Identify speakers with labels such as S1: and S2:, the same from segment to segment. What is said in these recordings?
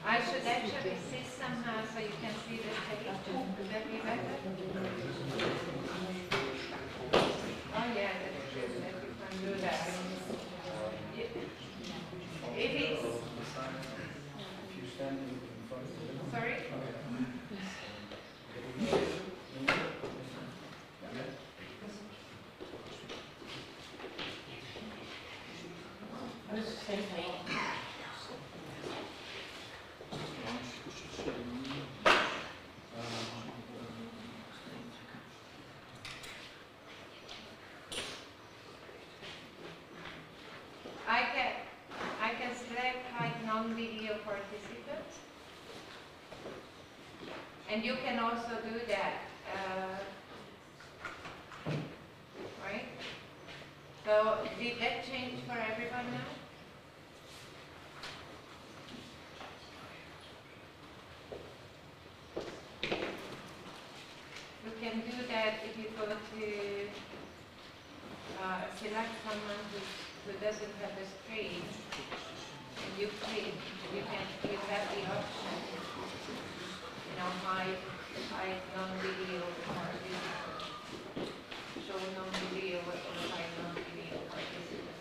S1: I should actually sit somehow so you can see the page. Would that be better? Oh yeah, that's true. That you can do that. If it's sorry. I can select hide non-video participants, and you can also do that, right? So did that change for everyone now? You can do that if you go to select someone who doesn't have a screen, and you click, you have the option, hide non-video participants, show non-video or hide non-video participants.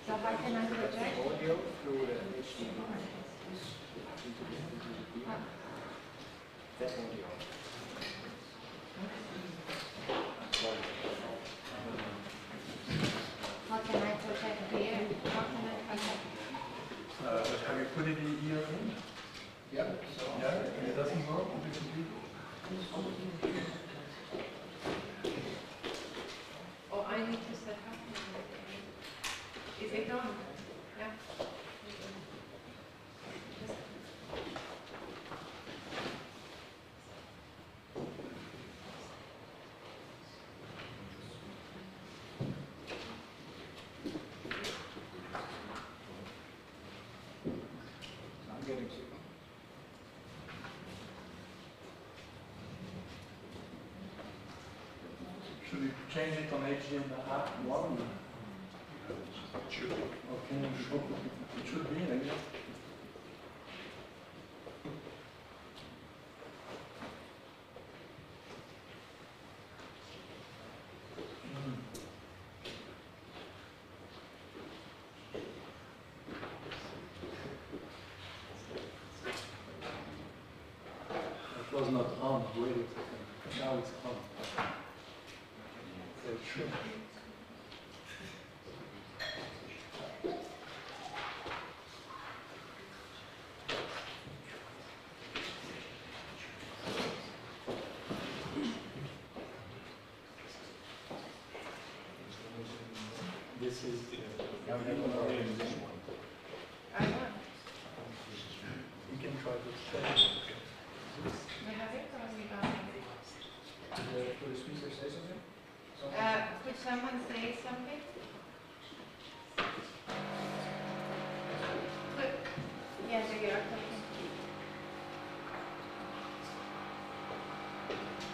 S1: So how can I project?
S2: Audio through HDMI. That audio.
S1: How can I project here? How can I project?
S3: Have you put it here in?
S2: Yeah.
S3: Yeah, and it doesn't work with the computer?
S1: Oh, I need to set up. Is it on? Yeah.
S2: I'm getting sick.
S3: Should we change it on HDMI 1?
S2: It should be.
S3: Okay, it should be, I guess. It was not on, wait a second. Now it's on. So it should. This is
S1: I want.
S3: we can try to set it.
S1: We have it or we don't have it?
S2: Could the speaker say something?
S1: Could someone say something? Good. Yes, you are talking.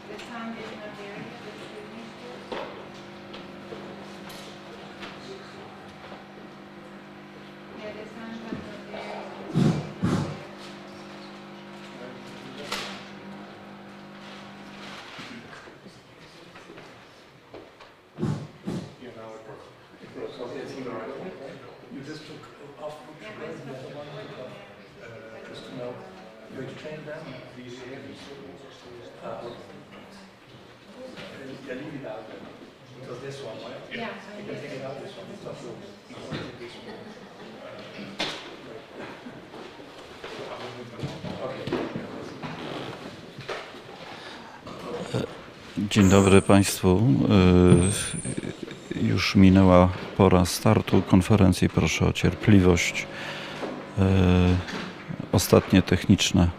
S1: The sound is not there yet, but it needs to. Yeah, the sound was not there.
S2: Yeah, now it works. Okay, it's in the right way.
S3: You just took off
S1: Yeah, that's not the one
S3: just to know. You exchange them? Yeah, leave it out then. Because this one, right?
S1: Yeah,
S3: You can take it out, this one. It's not true. This one. Okay.
S4: Dzień dobry Państwu. Już minęła pora startu konferencji. Proszę o cierpliwość. Ostatnie techniczne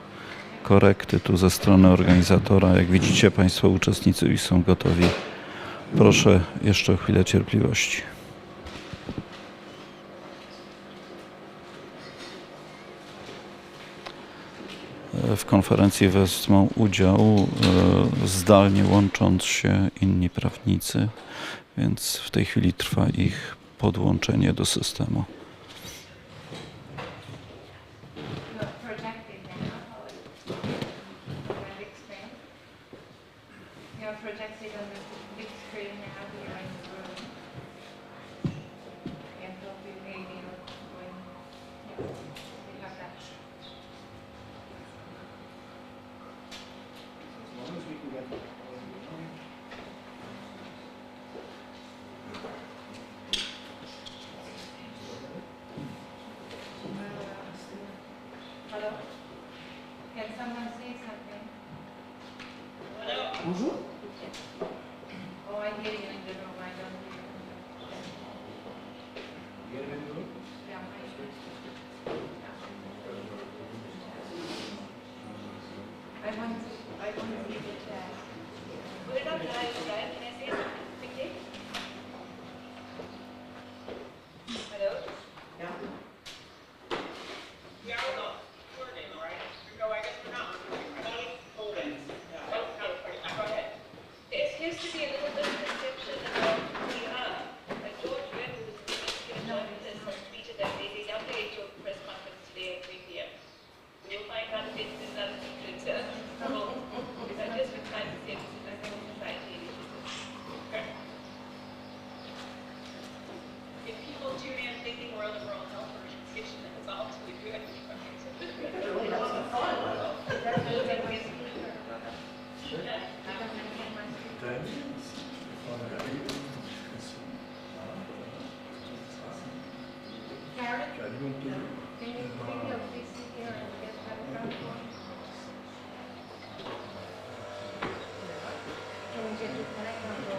S4: korekty tu ze strony organizatora. Jak widzicie, Państwo uczestnicy już są gotowi. Proszę jeszcze o chwilę cierpliwości. W konferencji wezmą udział zdalnie łącząc się inni prawnicy, więc w tej chwili trwa ich podłączenie do systemu.
S1: Hello? Can someone say something?
S5: Bonjour.
S1: Oh, I hear you in the room, I don't hear you. Yeah, I want to see the chat.
S6: Put it up live, right? Can I say something quickly? Hello?
S5: Ja.
S7: Yeah, we're not learning, all right? No, I guess we're not. Holding. Yeah.
S6: Go ahead. There seems to be a little bit of misconception about who we are. George Webb, who was the journalist, has tweeted that there's a WHO press conference today at 3 p.m. You'll find out if it's not a secret. So I just would like to say this is a civil society initiative. Okay. If people tune in thinking we're on the World Health Organization, then it's all too good.
S1: Karen, can you bring your PC here and get that from? Can we get it back on the?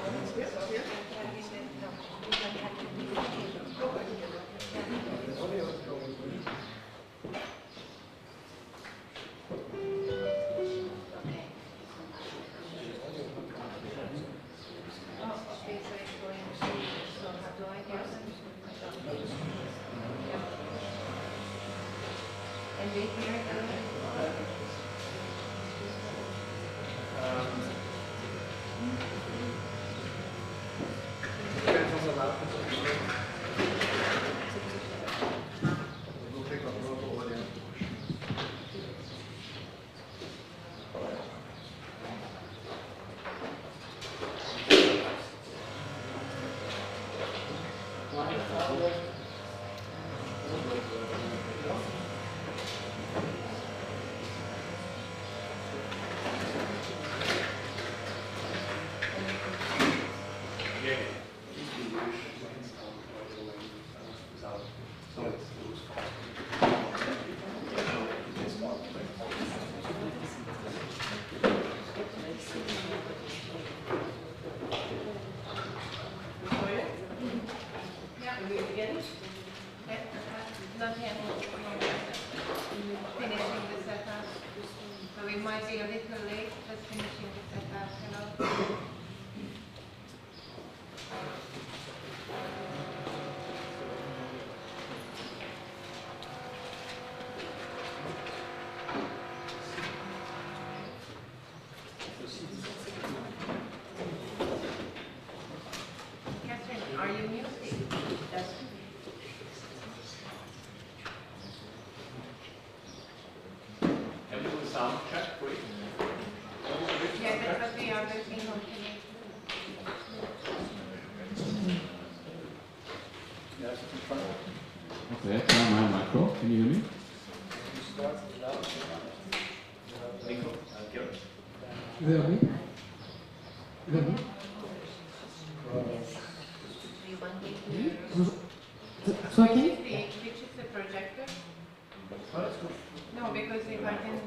S1: And we hear it. Not yet. Finishing the setup. So we might be a little late, just finishing the setup. Hello? Catherine, are you muted? Yes.
S2: Can we do a sound check, please?
S1: Yeah, that's what we are looking on today.
S2: Yes, in front.
S8: Okay, now my micro. Can you hear me?
S2: Nico, Gil.
S8: You hear me? You hear me?
S1: We want you to.
S8: So I can?
S1: Which is the projector? No, because if I can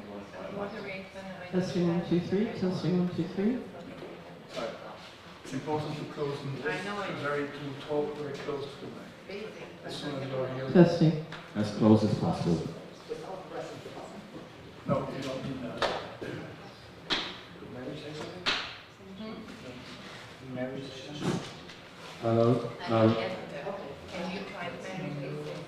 S1: moderate, then I.
S8: Testing 1, 2, 3. Testing 1, 2, 3.
S2: Sorry. It's important to close and
S1: I know it.
S2: to talk very close to the mic.
S1: Basic.
S2: As soon as you're here.
S8: Testing. As close as possible.
S2: No, you don't need that. Could Mary say something? Mary say something?
S8: Hello.
S1: And yes, can you try to manage this?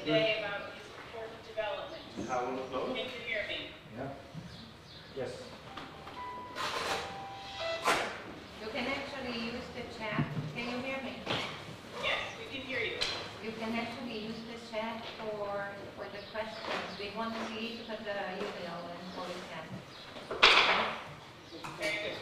S7: today about these important developments.
S2: How will it vote?
S7: Can you hear me?
S3: Yeah. Yes.
S1: You can actually use the chat. Can you hear me?
S7: Yes, we can hear you.
S1: You can actually use the chat for the questions. We want to see put the email and for the chat.
S7: Very good.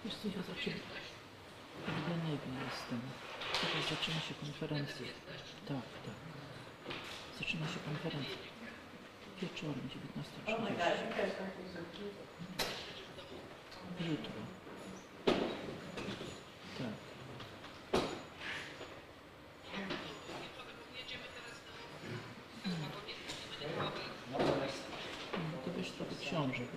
S5: Wiesz co, ja w Genewie jestem. Teraz zaczyna się konferencja. Tak, tak. Zaczyna się konferencja. Wieczorem, 19:30. Jutro. Tak. To wiesz trochę książek.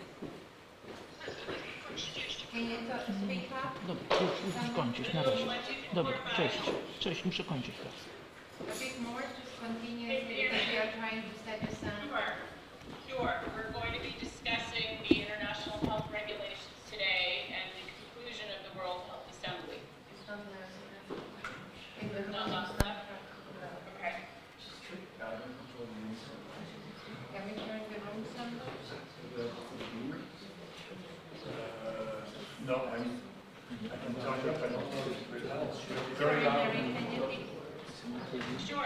S1: Can you speak up?
S5: Dobra, już kończysz, na razie. Dobra, cześć. Cześć, muszę kończyć teraz.
S1: A bit more, just continue because we are trying to set the sound.
S7: Sure. We're going to be discussing the international health regulations today and the conclusion of the World Health Assembly.
S1: It's not loud enough. In the
S7: Not
S1: room,
S7: loud
S1: it's not
S7: enough?
S1: loud.
S7: Okay.
S1: Can we turn the room some?
S2: No, I can tell you if I don't know this very well.
S1: Sorry, Mary, can you repeat?
S7: Sure.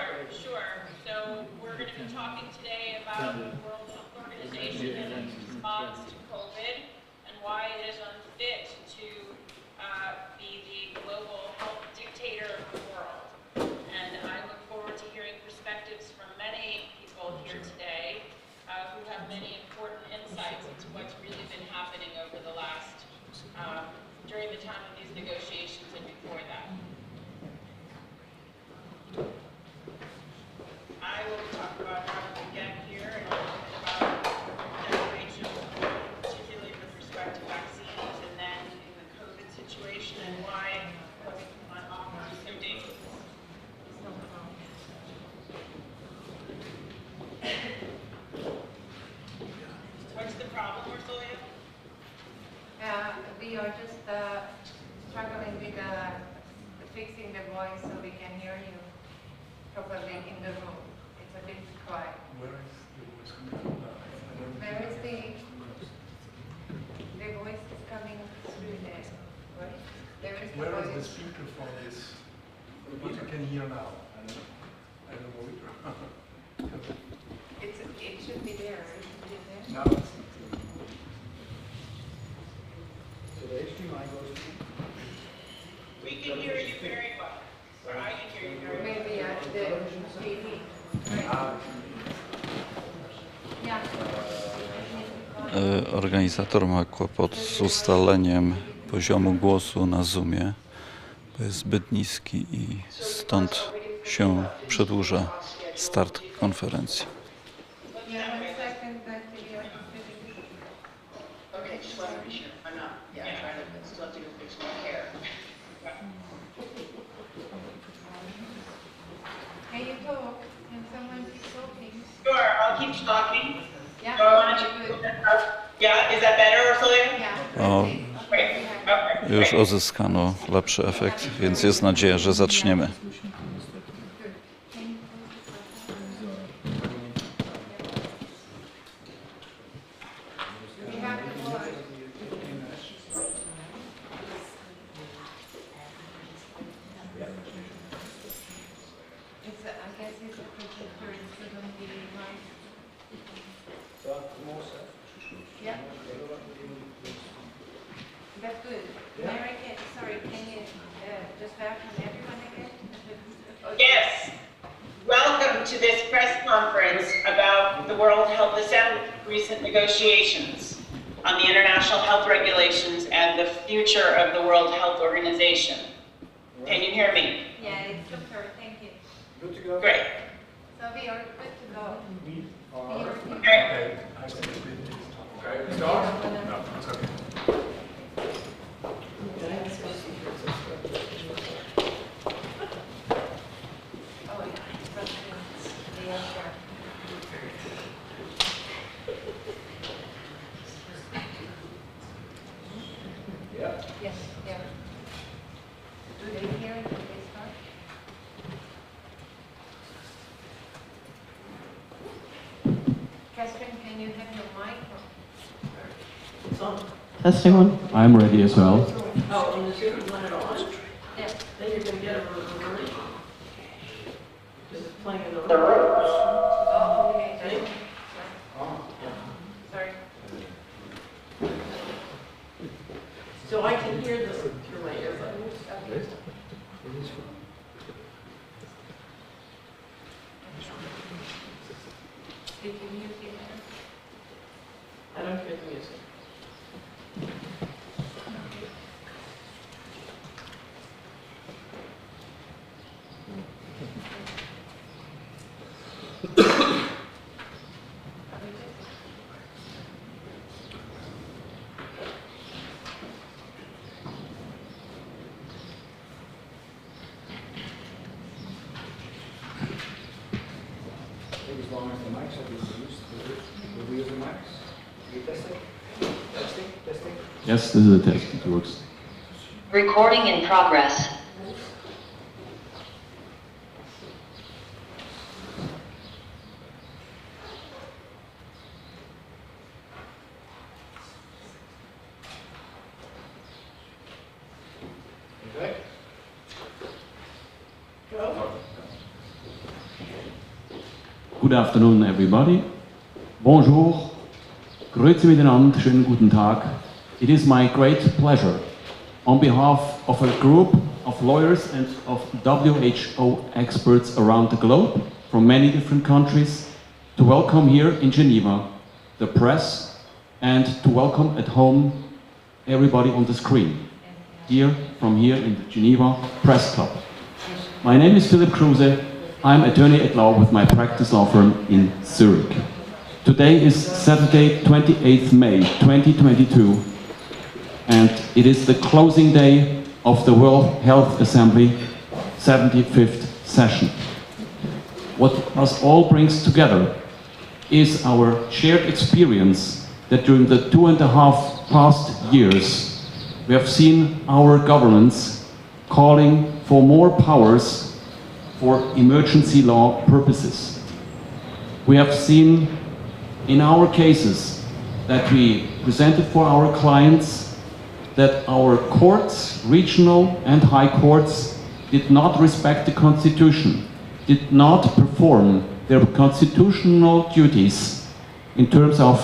S7: So we're going to be talking today about the World Health Organization and its response to COVID and why it is unfit to be the global health dictator of the world. And I look forward to hearing perspectives from many people here today who have many important insights into what's really been happening over the last, during the time of these negotiations and before that. I will talk about how we get here and a little bit about WHO, particularly with respect to vaccines, and then in the COVID situation and why COVID on offer is so dangerous. What's the problem, Ursulia?
S1: We are just struggling with fixing the voice so we can hear you properly in the room. It's a bit quiet.
S2: Where is the voice coming from now?
S1: Where is the voice is coming through there, right? There is the
S2: Where is the
S1: voice.
S2: speaker for this? What you can hear now? I don't know either.
S1: It should be there. It should be there.
S2: Now it's
S3: So the HDMI goes to...
S7: We can hear you very well, or I can hear you very well.
S1: Maybe the TV. Right? Yeah.
S4: Organizator ma kłopot z ustaleniem poziomu głosu na Zoomie, bo jest zbyt niski i stąd się przedłuża start konferencji.
S1: Yeah, 1 second, that video is
S9: Okay, just wanted to be sure. I'm not, yeah, I'm trying to, still have to go fix my hair.
S1: Can you talk? Can someone keep talking?
S7: Sure, I'll keep talking.
S1: Yeah.
S7: So I want to
S1: good.
S7: yeah, is that better, Ursulia?
S1: Yeah.
S4: O,
S7: Great. Okay.
S4: już uzyskano lepszy efekt, więc jest nadzieja, że zaczniemy.
S1: We have the voice.
S10: to this press conference about the World Health Assembly's recent negotiations on the international health regulations and the future of the World Health Organization. Can you hear me?
S1: Yeah, it's super, thank you.
S2: Good to go?
S10: Great.
S1: So we are good to go.
S2: We are.
S10: Okay.
S2: Okay, start? No, it's okay.
S1: Oh, yeah. The IHR.
S2: Yeah.
S1: Yes, yeah. Do they hear it? Do they start? Catherine, can you have your mic on?
S11: Testing one. I'm ready as well.
S9: Oh, and you want it on?
S1: Yeah.
S9: Then you're going to get a reverse. Because it's playing in the room.
S1: Oh, okay.
S9: Okay.
S1: Sorry.
S9: So I can hear this through my earbuds.
S1: Okay. Did you mute it?
S9: I don't hear the music.
S2: As long as the mics have been used, will we use the mics? You testing? Testing? Testing?
S11: Yes, this is a test. It works.
S12: Recording in progress.
S2: Okay.
S9: Go.
S11: Good afternoon, everybody. Bonjour. Grüezi miteinander. Schönen guten Tag. It is my great pleasure, on behalf of a group of lawyers and of WHO experts around the globe from many different countries, to welcome here in Geneva the press and to welcome at home everybody on the screen, from here in the Geneva Press Club. My name is Philip Kruse. I'm attorney at law with my practice law firm in Zurich. Today is Saturday, 28th May 2022, and it is the closing day of the World Health Assembly 75th session. What us all brings together is our shared experience that during the 2.5 past years we have seen our governments calling for more powers for emergency law purposes. We have seen in our cases that we presented for our clients that our courts, regional and high courts, did not respect the Constitution, did not perform their constitutional duties in terms of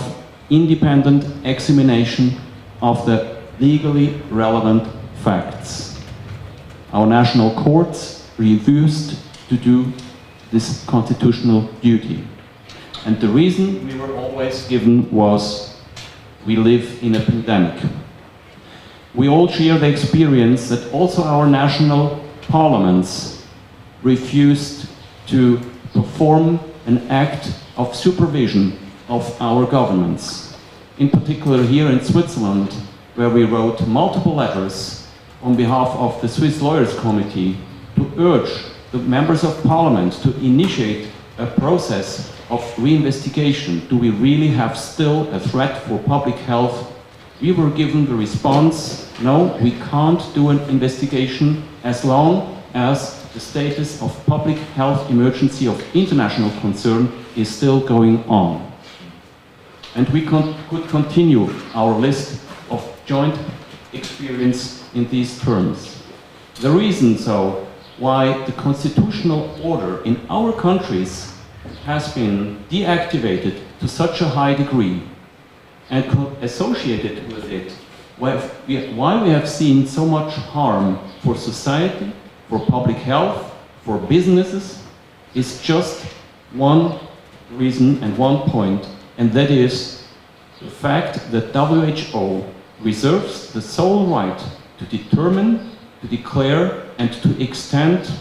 S11: independent examination of the legally relevant facts. Our national courts refused to do this constitutional duty. And the reason we were always given was we live in a pandemic. We all share the experience that also our national parliaments refused to perform an act of supervision of our governments. In particular here in Switzerland, where we wrote multiple letters on behalf of the Swiss Lawyers Committee to urge the members of parliament to initiate a process of reinvestigation. Do we really have still a threat for public health? We were given the response, no, we can't do an investigation as long as the status of public health emergency of international concern is still going on. And we could continue our list of joint experience in these terms. The reason, so, why the constitutional order in our countries has been deactivated to such a high degree and associated with it, why we have seen so much harm for society, for public health, for businesses, is just one reason and one point, and that is the fact that WHO reserves the sole right to determine, to declare, and to extend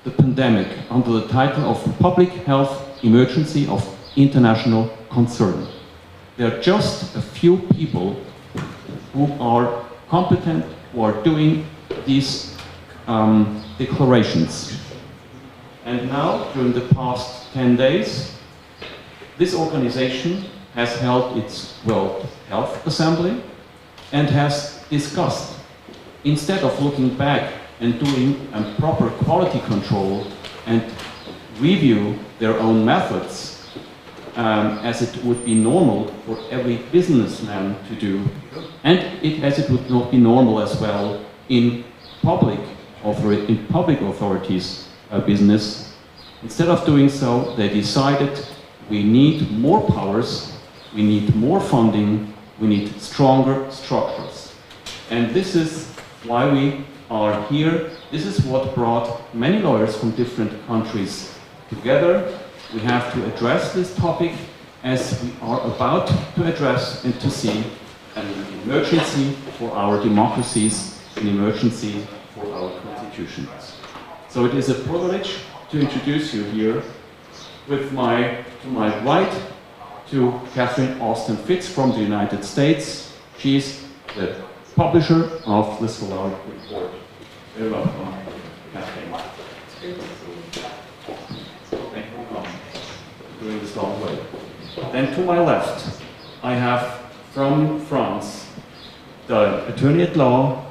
S11: the pandemic under the title of Public Health Emergency of International Concern. There are just a few people who are competent, who are doing these declarations. And now, during the past 10 days, this organization has held its World Health Assembly and has discussed, instead of looking back and doing a proper quality control and review their own methods, as it would be normal for every businessman to do, and as it would not be normal as well in public authorities' business. Instead of doing so, they decided we need more powers, we need more funding, we need stronger structures. And this is why we are here. This is what brought many lawyers from different countries together. We have to address this topic as we are about to address and to see an emergency for our democracies, an emergency for our constitutions. So it is a privilege to introduce you here to my right to Catherine Austin Fitz from the United States. She is the publisher of the Solar Report. Very welcome, Catherine. Thank you very much for doing this long way. Then to my left, I have from France the attorney at law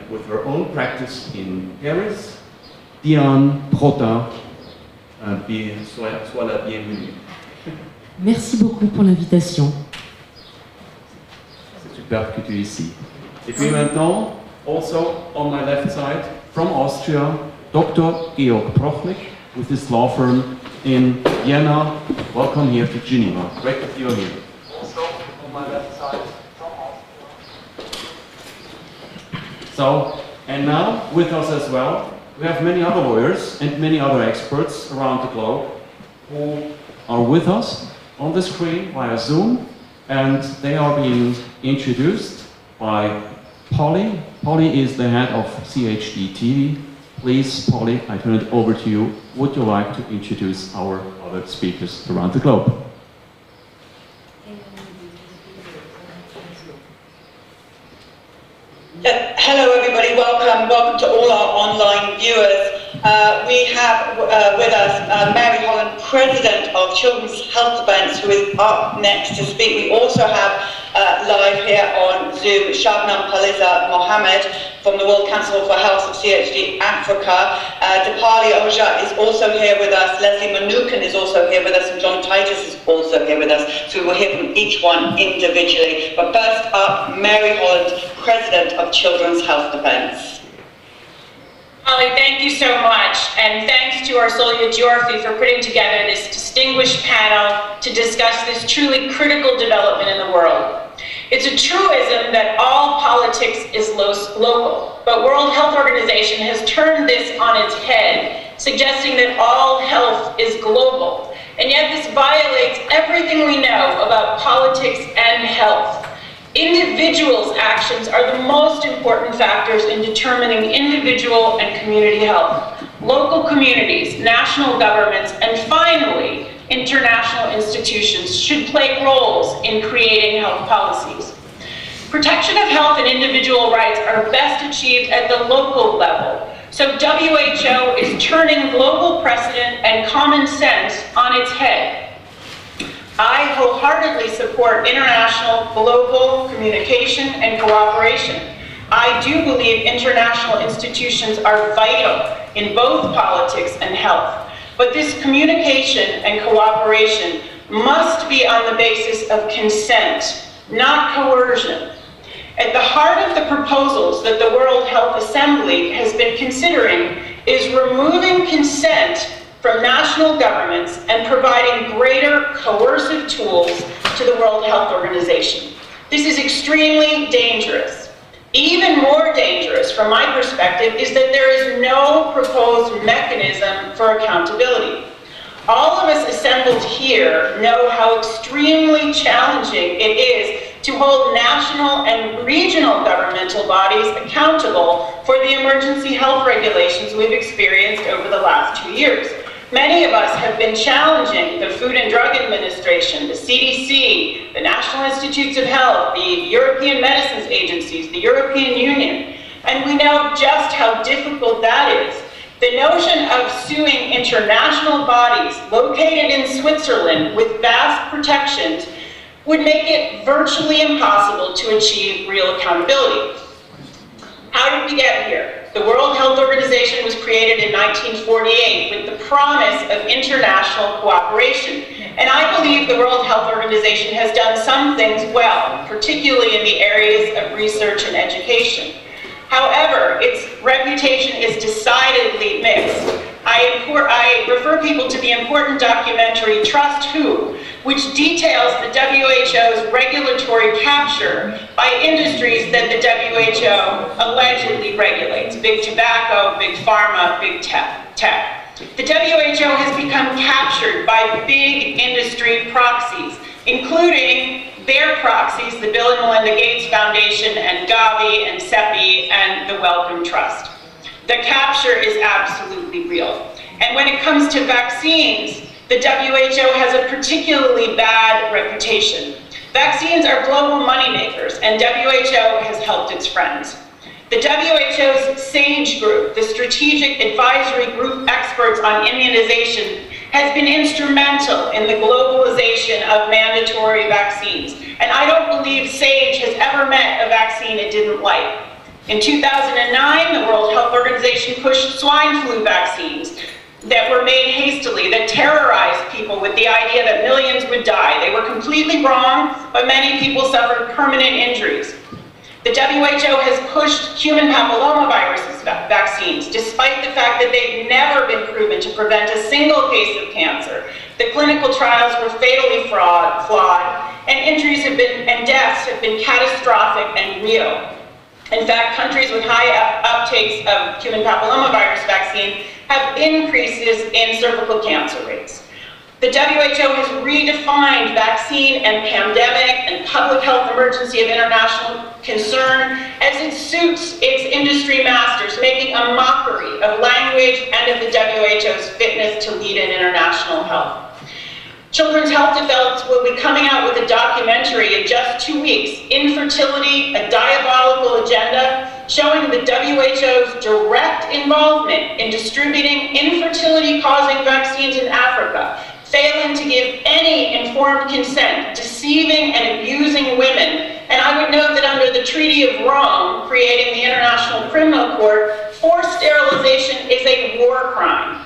S11: with her own practice in Paris, Diane Prota. Sois la bienvenue.
S13: Merci beaucoup pour l'invitation.
S11: C'est superbe que tu es ici. Et puis maintenant, also on my left side, from Austria, Dr. Georg Prochnik with his law firm in Vienna. Welcome here to Geneva. Great that you're here. Also on my left side, from Austria. So, and now with us as well, we have many other lawyers and many other experts around the globe who are with us on the screen via Zoom, and they are being introduced by Polly. Polly is the head of CHD TV. Please, Polly, I turn it over to you. Would you like to introduce our other speakers around the globe?
S10: Hello everybody, welcome to all our online viewers. We have with us Mary Holland, President of Children's Health Defence, who is up next to speak. We also have live here on Zoom Shabnam Paliza Mohammed from the World Council for Health of CHD Africa. Dipali Ojha is also here with us. Leslie Manukan is also here with us, and John Titus is also here with us. So we will hear from each one individually. But first up, Mary Holland, President of Children's Health Defence.
S7: Holly, thank you so much, and thanks to Arsolia Giorfi for putting together this distinguished panel to discuss this truly critical development in the world. It's a truism that all politics is local, but World Health Organization has turned this on its head, suggesting that all health is global, and yet this violates everything we know about politics and health. Individuals' actions are the most important factors in determining individual and community health. Local communities, national governments, and finally, international institutions should play roles in creating health policies. Protection of health and individual rights are best achieved at the local level. So WHO is turning global precedent and common sense on its head. I wholeheartedly support international global communication and cooperation. I do believe international institutions are vital in both politics and health, but this communication and cooperation must be on the basis of consent, not coercion. At the heart of the proposals that the World Health Assembly has been considering is removing consent from national governments and providing greater coercive tools to the World Health Organization. This is extremely dangerous. Even more dangerous, from my perspective, is that there is no proposed mechanism for accountability.
S10: All of us assembled here know how extremely challenging it is to hold national and regional governmental bodies accountable for the emergency health regulations we've experienced over the last 2 years. Many of us have been challenging the Food and Drug Administration, the CDC, the National Institutes of Health, the European Medicines Agencies, the European Union, and we know just how difficult that is. The notion of suing international bodies located in Switzerland with vast protections would make it virtually impossible to achieve real accountability. How did we get here? The World Health Organization was created in 1948 with the promise of international cooperation. And I believe the World Health Organization has done some things well, particularly in the areas of research and education. However, its reputation is decidedly mixed. I refer people to the important documentary Trust Who, which details the WHO's regulatory capture by industries that the WHO allegedly regulates: big tobacco, big pharma, big tech. The WHO has become captured by big industry proxies, including their proxies, the Bill and Melinda Gates Foundation and Gavi and CEPI and the Wellcome Trust. The capture is absolutely real. And when it comes to vaccines, the WHO has a particularly bad reputation. Vaccines are global moneymakers, and WHO has helped its friends. The WHO's SAGE group, the Strategic Advisory Group experts on immunization, has been instrumental in the globalization of mandatory vaccines. And I don't believe SAGE has ever met a vaccine it didn't like. In 2009, the World Health Organization pushed swine flu vaccines that were made hastily, that terrorized people with the idea that millions would die. They were completely wrong, but many people suffered permanent injuries. The WHO has pushed human papillomavirus vaccines, despite the fact that they've never been proven to prevent a single case of cancer. The clinical trials were fatally flawed, and injuries and deaths have been catastrophic and real. In fact, countries with high uptakes of human papillomavirus vaccine have increases in cervical cancer rates. The WHO has redefined vaccine and pandemic and public health emergency of international concern as it suits its industry masters, making a mockery of language and of the WHO's fitness to lead in international health. Children's Health Defense will be coming out with a documentary in just 2 weeks, Infertility, a Diabolical Agenda, showing the WHO's direct involvement in distributing infertility-causing vaccines in Africa, failing to give any informed consent, deceiving and abusing women. And I would note that under the Treaty of Rome, creating the International Criminal Court, forced sterilization is a war crime.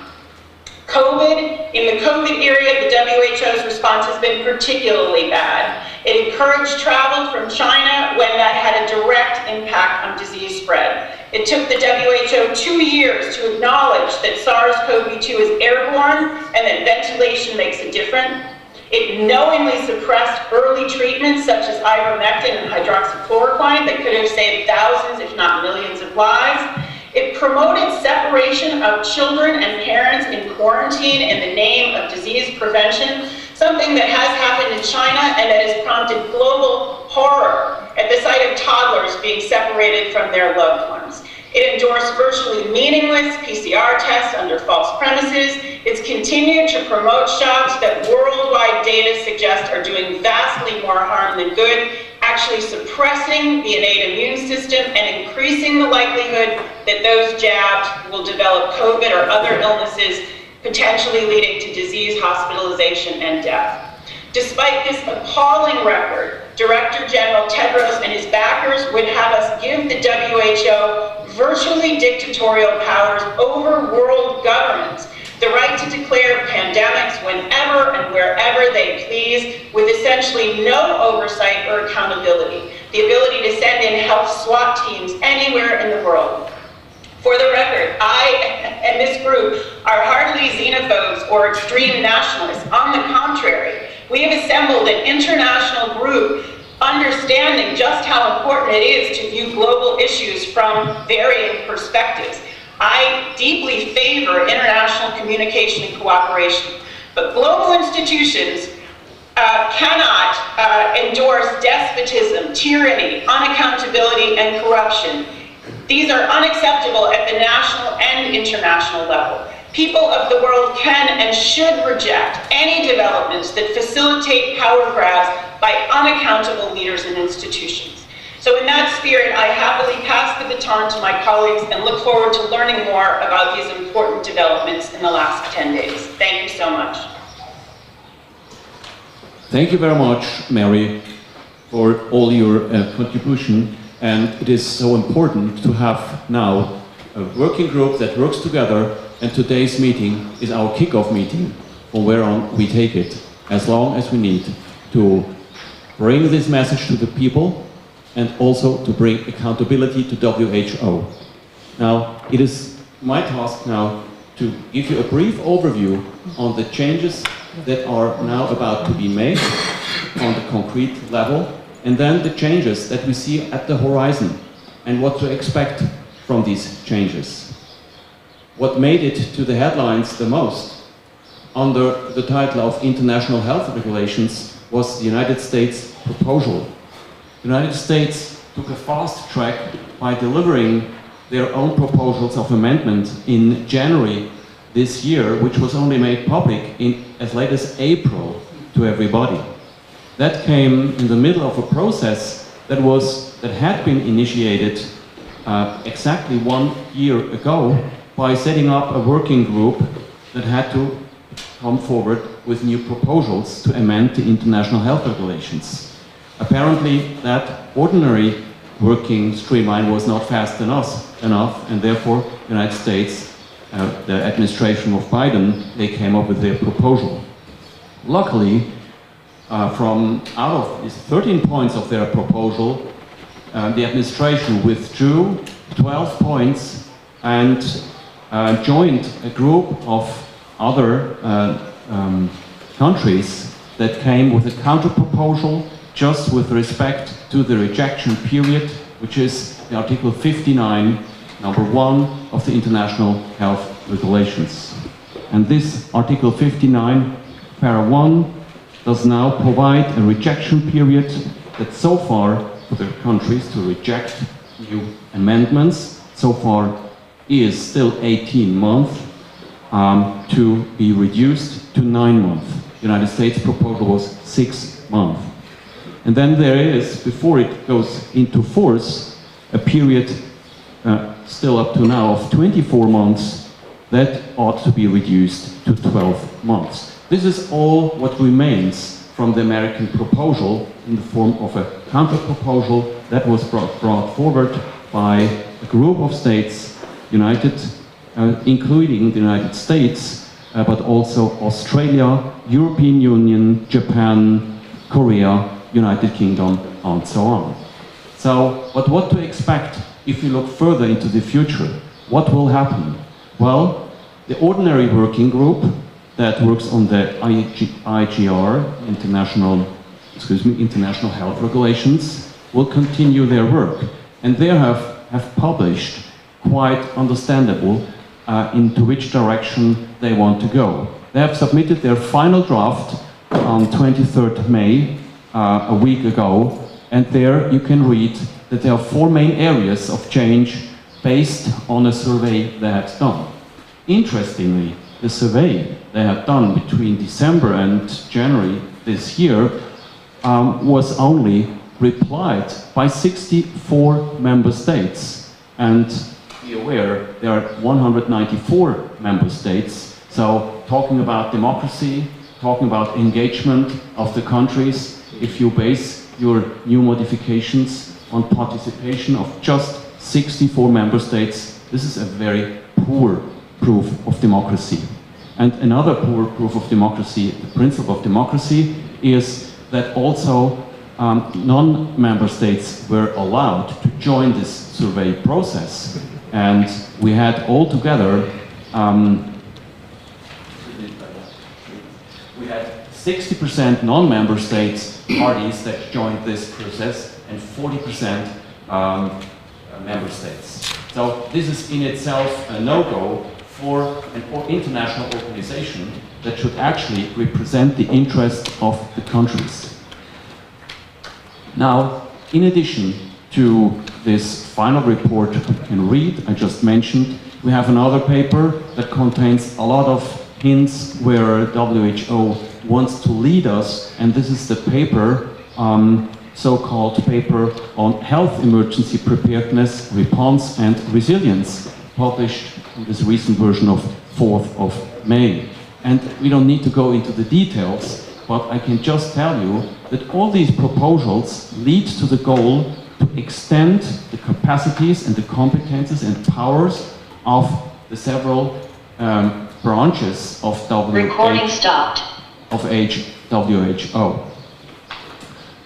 S10: In the COVID era, the WHO's response has been particularly bad. It encouraged travel from China when that had a direct impact on disease spread. It took the WHO 2 years to acknowledge that SARS-CoV-2 is airborne and that ventilation makes it different. It knowingly suppressed early treatments such as ivermectin and hydroxychloroquine that could have saved thousands, if not millions, of lives. It promoted separation of children and parents in quarantine in the name of disease prevention, something that has happened in China and that has prompted global horror at the sight of toddlers being separated from their loved ones. It endorsed virtually meaningless PCR tests under false premises. It's continued to promote shots that worldwide data suggest are doing vastly more harm than good, actually suppressing the innate immune system and increasing the likelihood that those jabbed will develop COVID or other illnesses, potentially leading to disease, hospitalization, and death. Despite this appalling record, Director General Tedros and his backers would have us give the WHO virtually dictatorial powers over world governments, the right to declare pandemics whenever and wherever they please, with essentially no oversight or accountability, the ability to send in health SWAT teams anywhere in the world. For the record, I and this group are hardly xenophobes or extreme nationalists. On the contrary, we have assembled an international group understanding just how important it is to view global issues from varying perspectives. I deeply favor international communication and cooperation. But global institutions cannot endorse despotism, tyranny, unaccountability, and corruption. These are unacceptable at the national and international level. People of the world can and should reject any developments that facilitate power grabs by unaccountable leaders and institutions. So in that spirit, I happily pass the baton to my colleagues and look forward to learning more about these important developments in the last 10 days. Thank you so much.
S11: Thank you very much, Mary, for all your contribution. And it is so important to have now a working group that works together, and today's meeting is our kickoff meeting, from where on we take it, as long as we need to bring this message to the people and also to bring accountability to WHO. Now, it is my task now to give you a brief overview on the changes that are now about to be made on the concrete level, and then the changes that we see at the horizon and what to expect from these changes. What made it to the headlines the most under the title of International Health Regulations was the United States proposal. The United States took a fast track by delivering their own proposals of amendment in January this year, which was only made public in as late as April to everybody. That came in the middle of a process that had been initiated exactly 1 year ago by setting up a working group that had to come forward with new proposals to amend the international health regulations. Apparently, that ordinary working streamline was not fast enough, and therefore the United States, the administration of Biden, they came up with their proposal. Luckily, from out of these 13 points of their proposal, the administration withdrew 12 points and joined a group of other countries that came with a counter-proposal just with respect to the rejection period, which is the Article 59, number 1 of the International Health Regulations. And this Article 59, para 1, does now provide a rejection period that so far for the countries to reject new amendments so far is still 18 months to be reduced to 9 months. The United States proposal was 6 months. And then there is, before it goes into force, a period still up to now of 24 months that ought to be reduced to 12 months. This is all what remains from the American proposal in the form of a counter-proposal that was brought forward by a group of states, including the United States, but also Australia, European Union, Japan, Korea, United Kingdom, and so on. But what to expect if you look further into the future? What will happen? Well, the ordinary working group that works on the IHR, International Health Regulations, will continue their work. And they have published, quite understandable, into which direction they want to go. They have submitted their final draft on 23rd May, a week ago, and there you can read that there are 4 main areas of change based on a survey they had done. Interestingly, the survey they had done between December and January this year was only replied by 64 member states. And be aware, there are 194 member states. So talking about democracy, talking about engagement of the countries, if you base your new modifications on participation of just 64 member states, this is a very poor proof of democracy. And another poor proof of democracy, the principle of democracy, is that also non-member states were allowed to join this survey process. And we had altogether, we had 60% non-member states parties that joined this process and 40% member states. So this is in itself a no-go for an international organization that should actually represent the interests of the countries. Now, in addition to this final report you can read, I just mentioned, we have another paper that contains a lot of hints where WHO wants to lead us, and this is the paper, so-called paper on health emergency preparedness, response and resilience, published in this recent version of 4th of May. And we don't need to go into the details, but I can just tell you that all these proposals lead to the goal to extend the capacities and the competences and powers of the several branches of
S12: Recording stopped.
S11: of WHO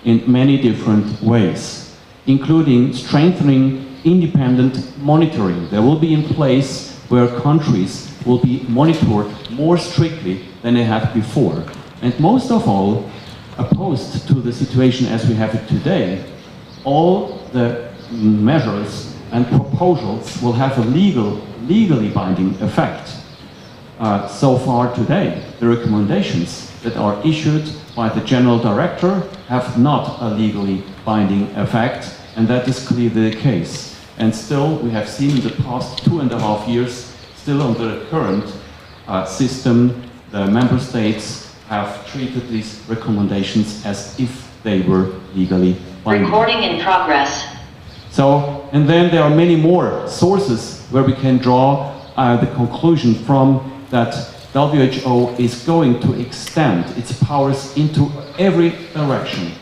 S11: in many different ways, including strengthening independent monitoring. There will be in place where countries will be monitored more strictly than they had before. And most of all, opposed to the situation as we have it today, all the measures and proposals will have a legally binding effect. So far today, the recommendations that are issued by the General Director have not a legally binding effect, and that is clearly the case. And still, we have seen in the past 2.5 years, still under the current system, the member states have treated these recommendations as if they were legally binding.
S12: Recording in progress.
S11: So, and then there are many more sources where we can draw the conclusion from that WHO is going to extend its powers into every direction.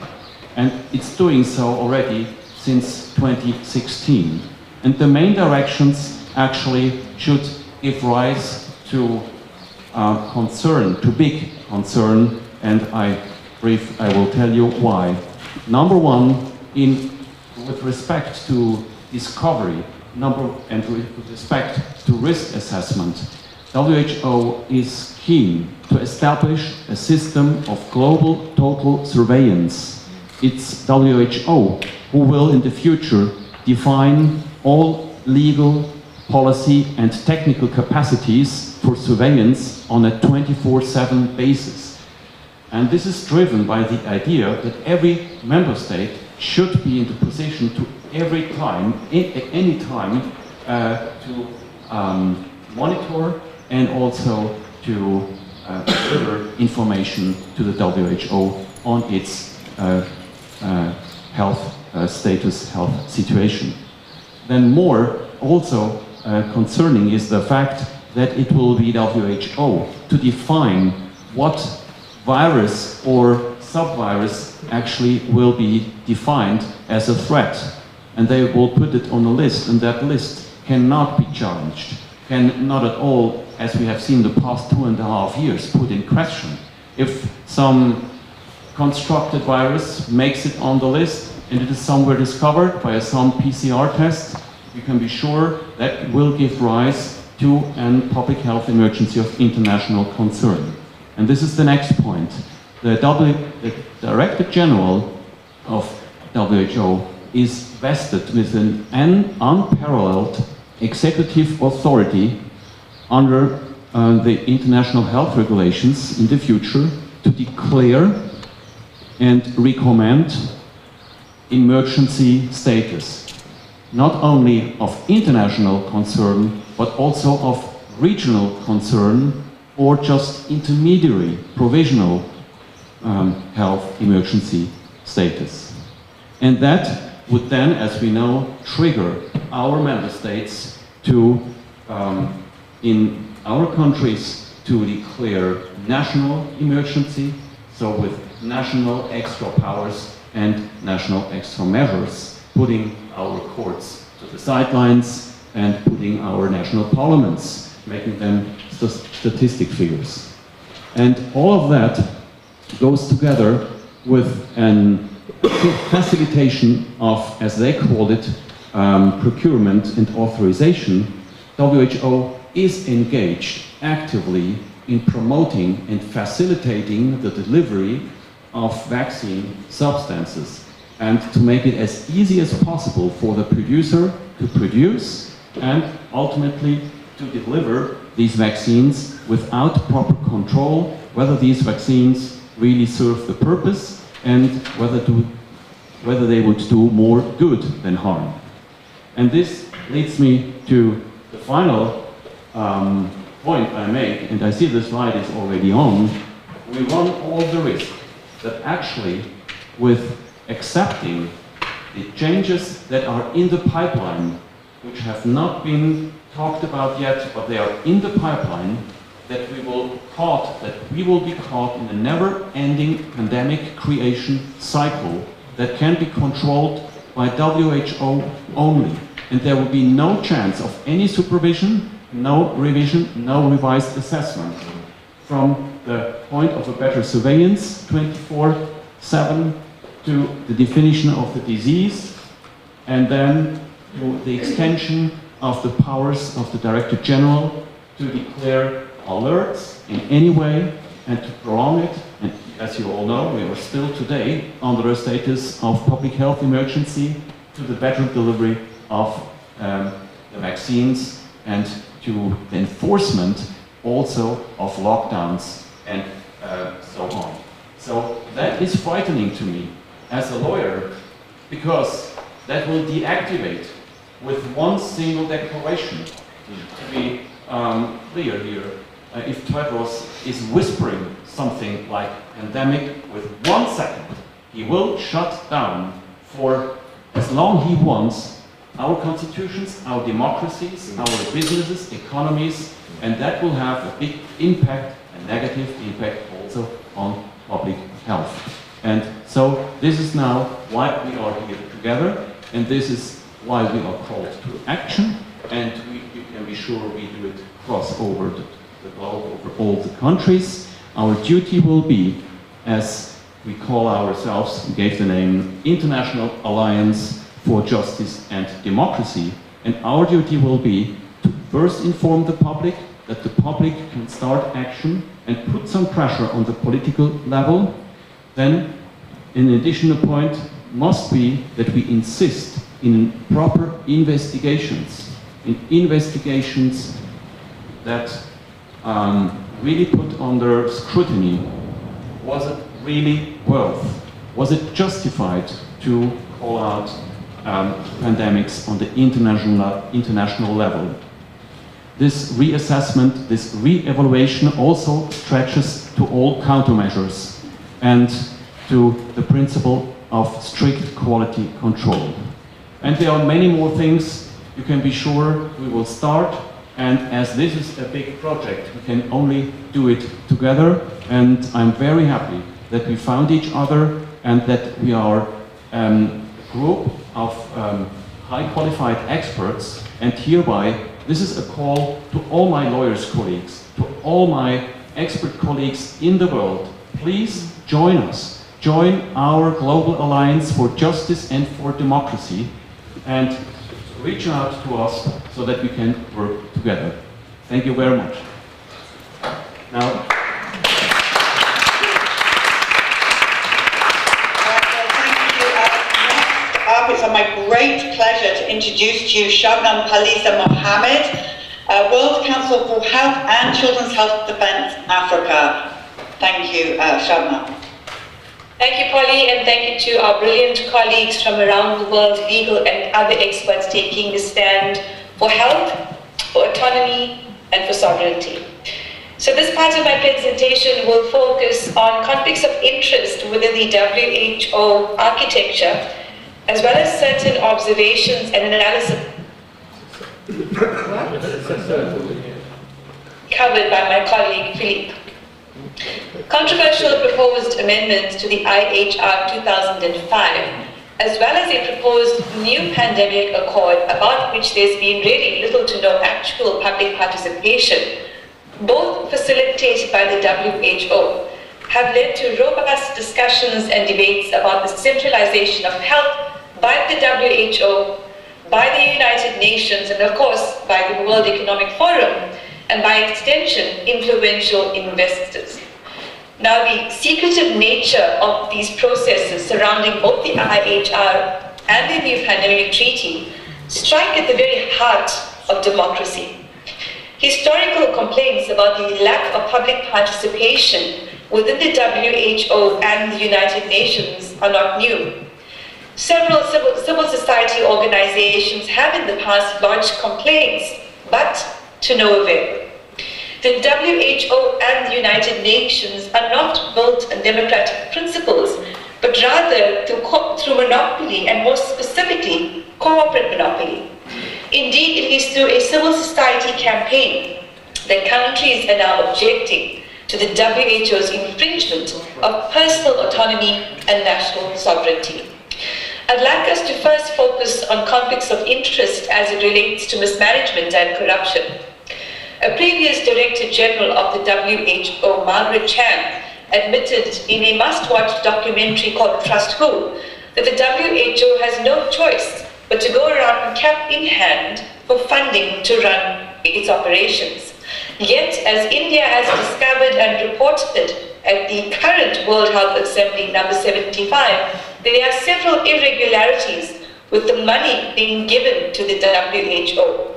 S11: And it's doing so already since 2016. And the main directions actually should give rise to concern, to big concern, and I will tell you why. Number one, with respect to discovery, and with respect to risk assessment, WHO is keen to establish a system of global total surveillance. It's WHO who will in the future define all legal, policy and technical capacities for surveillance on a 24/7 basis. And this is driven by the idea that every member state should be in the position to any time, to monitor and also to deliver information to the WHO on its health status, health situation. Then more also concerning is the fact that it will be WHO to define what virus or subvirus actually will be defined as a threat. And they will put it on a list, and that list cannot be challenged, can not at all, as we have seen the past 2.5 years, put in question. If some constructed virus makes it on the list and it is somewhere discovered by some PCR test, you can be sure that it will give rise to a public health emergency of international concern. And this is the next point. The Director General of WHO is vested with an unparalleled executive authority under the international health regulations in the future to declare and recommend emergency status, not only of international concern, but also of regional concern or just intermediary, provisional health emergency status. And that would then, as we know, trigger our member states to, in our countries, to declare national emergency, so with national extra powers and national extra measures, putting our courts to the sidelines and putting our national parliaments, making them statistic figures. And all of that goes together with a facilitation of, as they call it, procurement and authorization. WHO is engaged actively in promoting and facilitating the delivery of vaccine substances, and to make it as easy as possible for the producer to produce and ultimately to deliver these vaccines without proper control, whether these vaccines really serve the purpose and whether they would do more good than harm. And this leads me to the final point I make, and I see the slide is already on. We run all the risk that actually with accepting the changes that are in the pipeline, which have not been talked about yet, but they are in the pipeline, that we will be caught in a never-ending pandemic creation cycle that can be controlled by WHO only. And there will be no chance of any supervision, no revision, no revised assessment. From the point of a better surveillance 24/7 to the definition of the disease, and then to the extension of the powers of the Director General to declare alerts in any way and to prolong it. And as you all know, we are still today under a status of public health emergency, to the better delivery of the vaccines and to the enforcement also of lockdowns and so on. So that is frightening to me as a lawyer, because that will deactivate with one single declaration. To be clear here, if Tedros is whispering something like pandemic with 1 second, he will shut down for as long he wants our constitutions, our democracies, our businesses, economies, and that will have a big impact, a negative impact also on public health. And so this is now why we are here together, and this is why we are called to action, and you can be sure we do it cross over the globe, over all the countries. Our duty will be, as we call ourselves, we gave the name International Alliance for Justice and Democracy, and our duty will be to first inform the public, that the public can start action and put some pressure on the political level. Then, in addition, a point must be that we insist in proper investigations, that really put under scrutiny, was it really was it justified to call out pandemics on the international level? This reassessment, this re-evaluation also stretches to all countermeasures and to the principle of strict quality control. And there are many more things, you can be sure we will start, and as this is a big project, we can only do it together, and I'm very happy that we found each other and that we are a group of high qualified experts, and hereby this is a call to all my lawyers colleagues, to all my expert colleagues in the world. Please join us. Join our global alliance for justice and for democracy, and reach out to us so that we can work together. Thank you very much. Now,
S9: it's my great pleasure to introduce to you Shabnam Palisa Mohammed, World Council for Health and Children's Health Defense Africa. Thank you, Shabnam.
S6: Thank you, Polly, and thank you to our brilliant colleagues from around the world, legal and other experts taking the stand for health, for autonomy, and for sovereignty. So this part of my presentation will focus on conflicts of interest within the WHO architecture, as well as certain observations and analysis covered by my colleague Philippe. Controversial proposed amendments to the IHR 2005, as well as a proposed new pandemic accord about which there's been really little to no actual public participation, both facilitated by the WHO, have led to robust discussions and debates about the centralization of health by the WHO, by the United Nations, and of course by the World Economic Forum, and by extension, influential investors. Now, the secretive nature of these processes surrounding both the IHR and the new pandemic treaty strike at the very heart of democracy.
S14: Historical complaints about the lack of public participation within the WHO and the United Nations are not new. Several civil society organizations have in the past lodged complaints, but to no avail. The WHO and the United Nations are not built on democratic principles, but rather through monopoly, and more specifically, corporate monopoly. Indeed, it is through a civil society campaign that countries are now objecting to the WHO's infringement of personal autonomy and national sovereignty. I'd like us to first focus on conflicts of interest as it relates to mismanagement and corruption. A previous Director General of the WHO, Margaret Chan, admitted in a must-watch documentary called Trust Who that the WHO has no choice but to go around cap in hand for funding to run its operations. Yet, as India has discovered and reported at the current World Health Assembly number 75, there are several irregularities with the money being given to the WHO.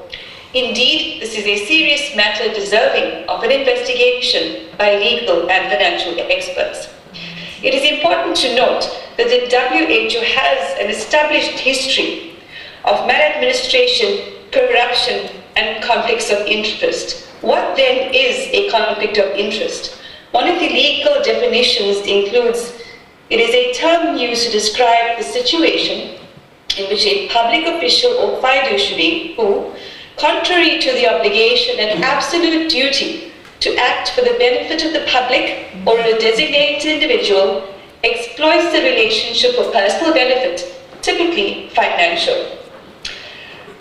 S14: Indeed, this is a serious matter deserving of an investigation by legal and financial experts. It is important to note that the WHO has an established history of maladministration, corruption, and conflicts of interest. What then is a conflict of interest? One of the legal definitions includes, it is a term used to describe the situation in which a public official or fiduciary who, contrary to the obligation and absolute duty to act for the benefit of the public or a designated individual, exploits the relationship for personal benefit, typically financial.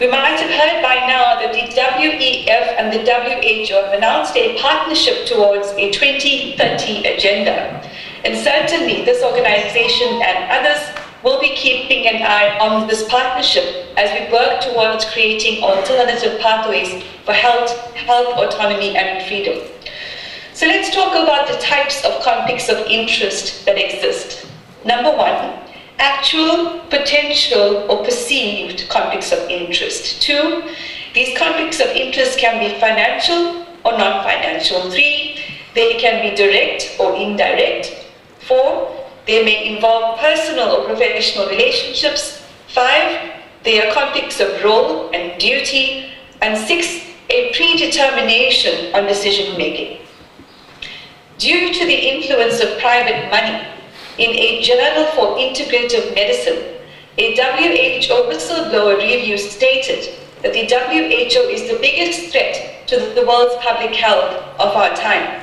S14: We might have heard by now that the WEF and the WHO have announced a partnership towards a 2030 agenda. And certainly this organization and others will be keeping an eye on this partnership as we work towards creating alternative pathways for health, autonomy, and freedom. So let's talk about the types of conflicts of interest that exist. Number one, actual, potential, or perceived conflicts of interest. Two, these conflicts of interest can be financial or non-financial. Three, they can be direct or indirect. Four, they may involve personal or professional relationships. Five, they are conflicts of role and duty. And six, a predetermination on decision making. Due to the influence of private money, in a Journal for Integrative Medicine, a WHO whistleblower review stated that the WHO is the biggest threat to the world's public health of our time.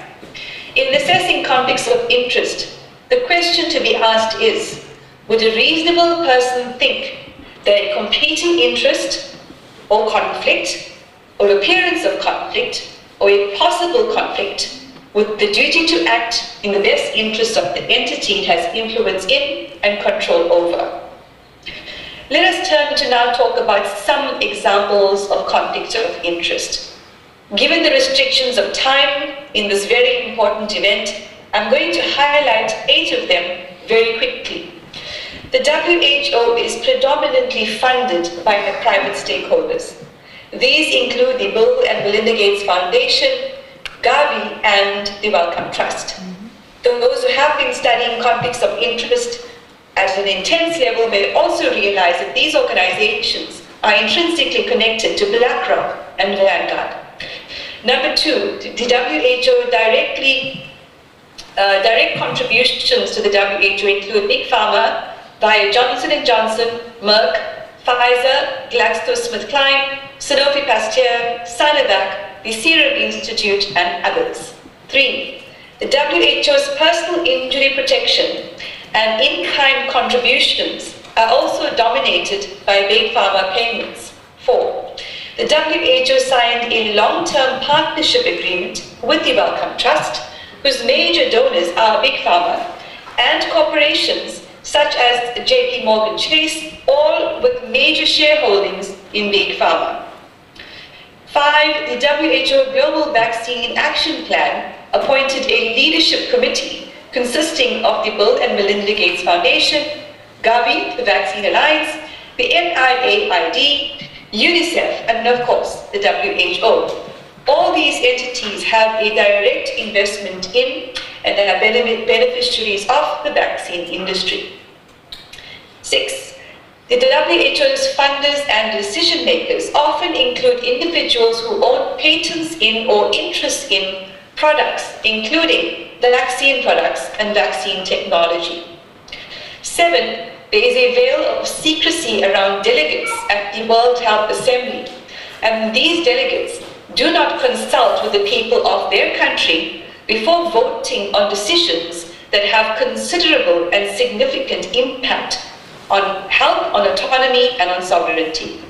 S14: In assessing conflicts of interest, the question to be asked is, would a reasonable person think that a competing interest or conflict or appearance of conflict or a possible conflict with the duty to act in the best interest of the entity it has influence in and control over? Let us turn to now talk about some examples of conflicts of interest. Given the restrictions of time in this very important event, I'm going to highlight 8 of them very quickly. The WHO is predominantly funded by the private stakeholders. These include the Bill and Melinda Gates Foundation, Gavi, and the Wellcome Trust. Those who have been studying conflicts of interest at an intense level may also realize that these organizations are intrinsically connected to BlackRock and Vanguard. Number 2, the WHO direct contributions to the WHO include Big Pharma via Johnson & Johnson, Merck, Pfizer, GlaxoSmithKline, Sanofi Pasteur, Sinovac, the Serum Institute, and others. 3, the WHO's personal injury protection and in-kind contributions are also dominated by Big Pharma payments. 4, the WHO signed a long-term partnership agreement with the Wellcome Trust, whose major donors are Big Pharma and corporations such as JP Morgan Chase, all with major shareholdings in Big Pharma. 5, the WHO Global Vaccine Action Plan appointed a leadership committee consisting of the Bill and Melinda Gates Foundation, Gavi, the Vaccine Alliance, the NIAID, UNICEF, and of course, the WHO. All these entities have a direct investment in and are beneficiaries of the vaccine industry. 6. The WHO's funders and decision makers often include individuals who own patents in or interest in products, including the vaccine products and vaccine technology. 7. There is a veil of secrecy around delegates at the World Health Assembly, and these delegates do not consult with the people of their country before voting on decisions that have considerable and significant impact on health, on autonomy, and on sovereignty.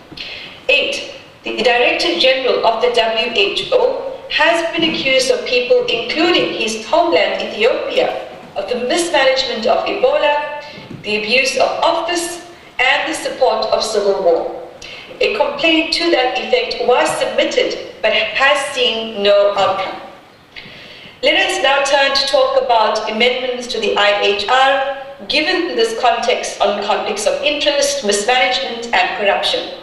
S14: 8. The Director General of the WHO has been accused of people, including his homeland Ethiopia, of the mismanagement of Ebola, the abuse of office, and the support of civil war. A complaint to that effect was submitted but has seen no outcome. Let us now turn to talk about amendments to the IHR, given this context on conflicts of interest, mismanagement, and corruption.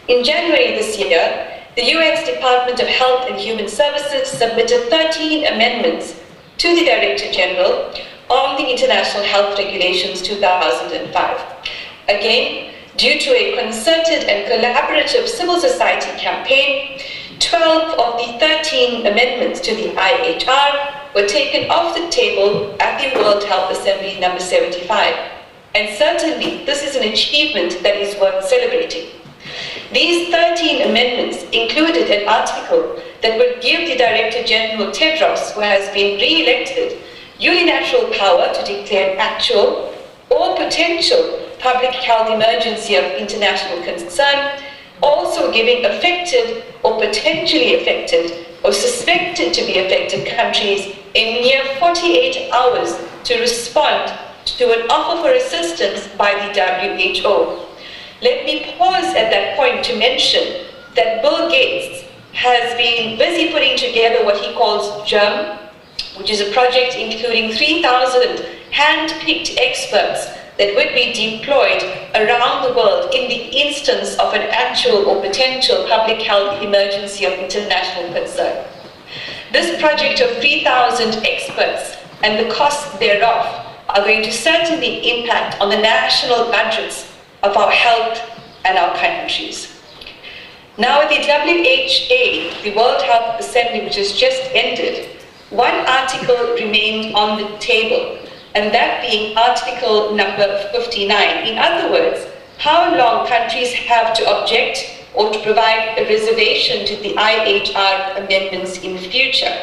S14: In January this year, the US Department of Health and Human Services submitted 13 amendments to the Director General on the International Health Regulations 2005. Again, due to a concerted and collaborative civil society campaign, 12 of the 13 amendments to the IHR were taken off the table at the World Health Assembly number 75. And certainly, this is an achievement that is worth celebrating. These 13 amendments included an article that would give the Director General Tedros, who has been re-elected, unilateral power to declare actual or potential public health emergency of international concern, also giving affected or potentially affected or suspected to be affected countries a mere 48 hours to respond to an offer for assistance by the WHO. Let me pause at that point to mention that Bill Gates has been busy putting together what he calls GERM, which is a project including 3,000 hand-picked experts that would be deployed around the world in the instance of an actual or potential public health emergency of international concern. This project of 3,000 experts and the costs thereof are going to certainly impact on the national budgets of our health and our countries. Now at the WHA, the World Health Assembly, which has just ended, one article remained on the table, and that being article number 59. In other words, how long countries have to object or to provide a reservation to the IHR amendments in future.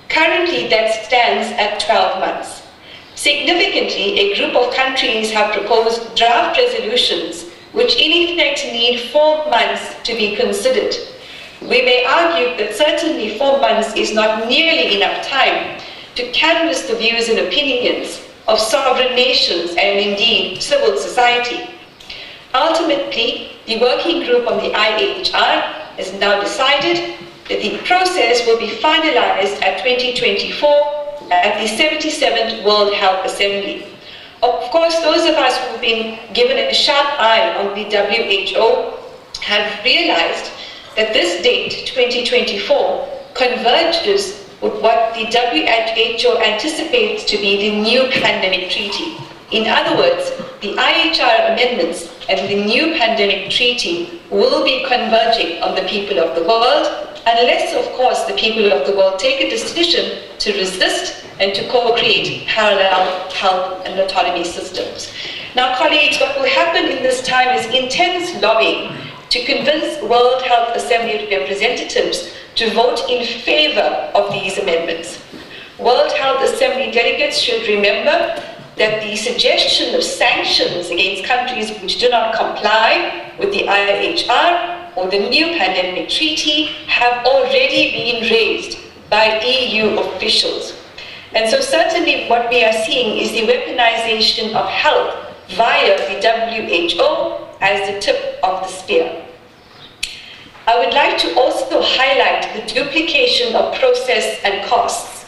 S14: Currently, that stands at 12 months. Significantly, a group of countries have proposed draft resolutions which in effect need 4 months to be considered. We may argue that certainly 4 months is not nearly enough time to canvass the views and opinions of sovereign nations and indeed civil society. Ultimately, the working group on the IHR has now decided that the process will be finalized at 2024 at the 77th World Health Assembly. Of course, those of us who've been given a sharp eye on the WHO have realized that this date, 2024, converges with what the WHO anticipates to be the new pandemic treaty. In other words, the IHR amendments and the new pandemic treaty will be converging on the people of the world, unless, of course, the people of the world take a decision to resist and to co-create parallel health and autonomy systems. Now, colleagues, what will happen in this time is intense lobbying to convince World Health Assembly representatives to vote in favor of these amendments. World Health Assembly delegates should remember that the suggestion of sanctions against countries which do not comply with the IHR or the new pandemic treaty have already been raised by EU officials. And so certainly what we are seeing is the weaponization of health via the WHO as the tip of the spear. I would like to also highlight the duplication of process and costs.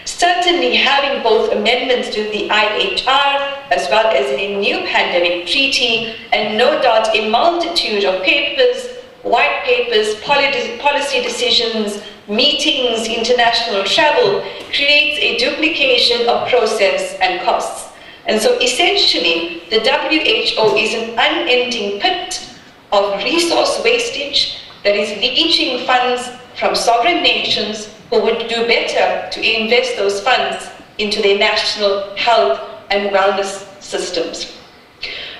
S14: Certainly having both amendments to the IHR as well as a new pandemic treaty, and no doubt a multitude of papers, white papers, policy decisions, meetings, international travel creates a duplication of process and costs. And so essentially, the WHO is an unending pit of resource wastage that is leeching funds from sovereign nations who would do better to invest those funds into their national health and wellness systems.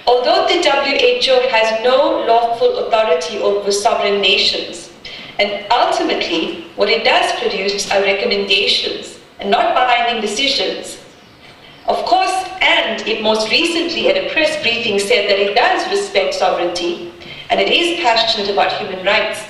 S14: Although the WHO has no lawful authority over sovereign nations, and ultimately what it does produce are recommendations and not binding decisions. Of course, and it most recently at a press briefing said that it does respect sovereignty and it is passionate about human rights.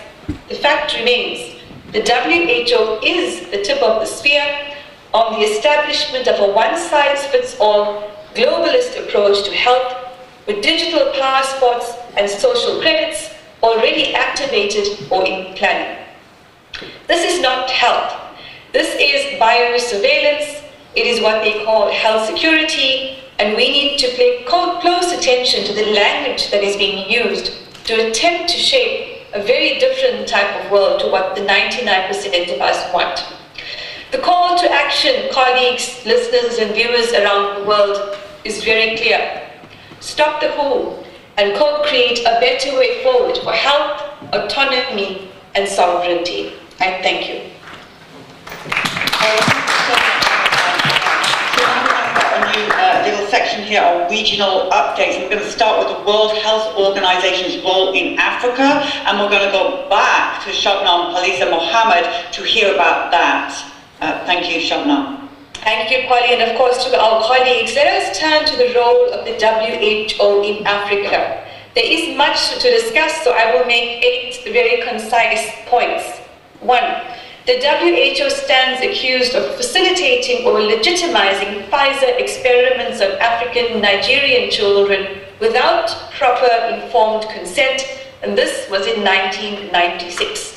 S14: The fact remains, the WHO is the tip of the spear on the establishment of a one-size-fits-all globalist approach to health with digital passports and social credits already activated or in planning. This is not health. This is biosurveillance. It is what they call health security, and we need to pay close attention to the language that is being used to attempt to shape a very different type of world to what the 99% of us want. The call to action, colleagues, listeners, and viewers around the world is very clear. Stop the WHO and co-create a better way forward for health, autonomy, and sovereignty. I thank you.
S9: A little section here on regional updates. We're going to start with the World Health Organization's role in Africa, and we're going to go back to Shabnam Palisa Mohammed to hear about that. Thank you, Shabnam.
S14: Thank you, Polly, and of course to our colleagues. Let us turn to the role of the WHO in Africa. There is much to discuss, so I will make 8 very concise points. 1. The WHO stands accused of facilitating or legitimizing Pfizer experiments on African Nigerian children without proper informed consent, and this was in 1996.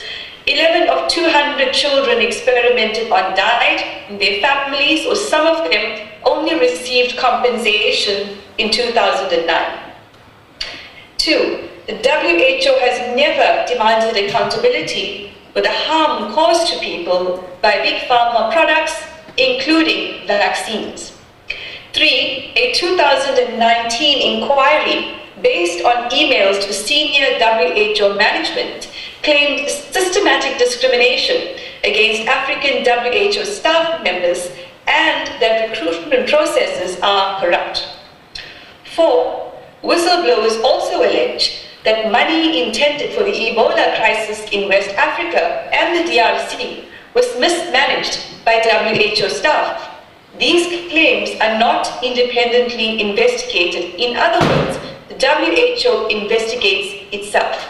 S14: 11 of 200 children experimented on died, and their families, or some of them, only received compensation in 2009. 2. The WHO has never demanded accountability for the harm caused to people by big pharma products, including vaccines. 3. A 2019 inquiry based on emails to senior WHO management claimed systematic discrimination against African WHO staff members and that recruitment processes are corrupt. 4. Whistleblowers also allege that money intended for the Ebola crisis in West Africa and the DRC was mismanaged by WHO staff. These claims are not independently investigated. In other words, the WHO investigates itself.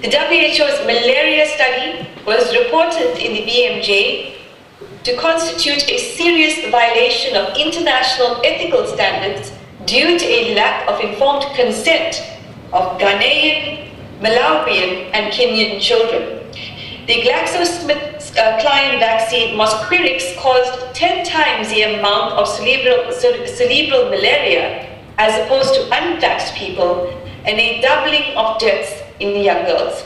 S14: The WHO's malaria study was reported in the BMJ to constitute a serious violation of international ethical standards due to a lack of informed consent of Ghanaian, Malawian, and Kenyan children. The GlaxoSmithKline vaccine, Mosquirix, caused 10 times the amount of cerebral malaria as opposed to unvaxxed people, and a doubling of deaths in young girls.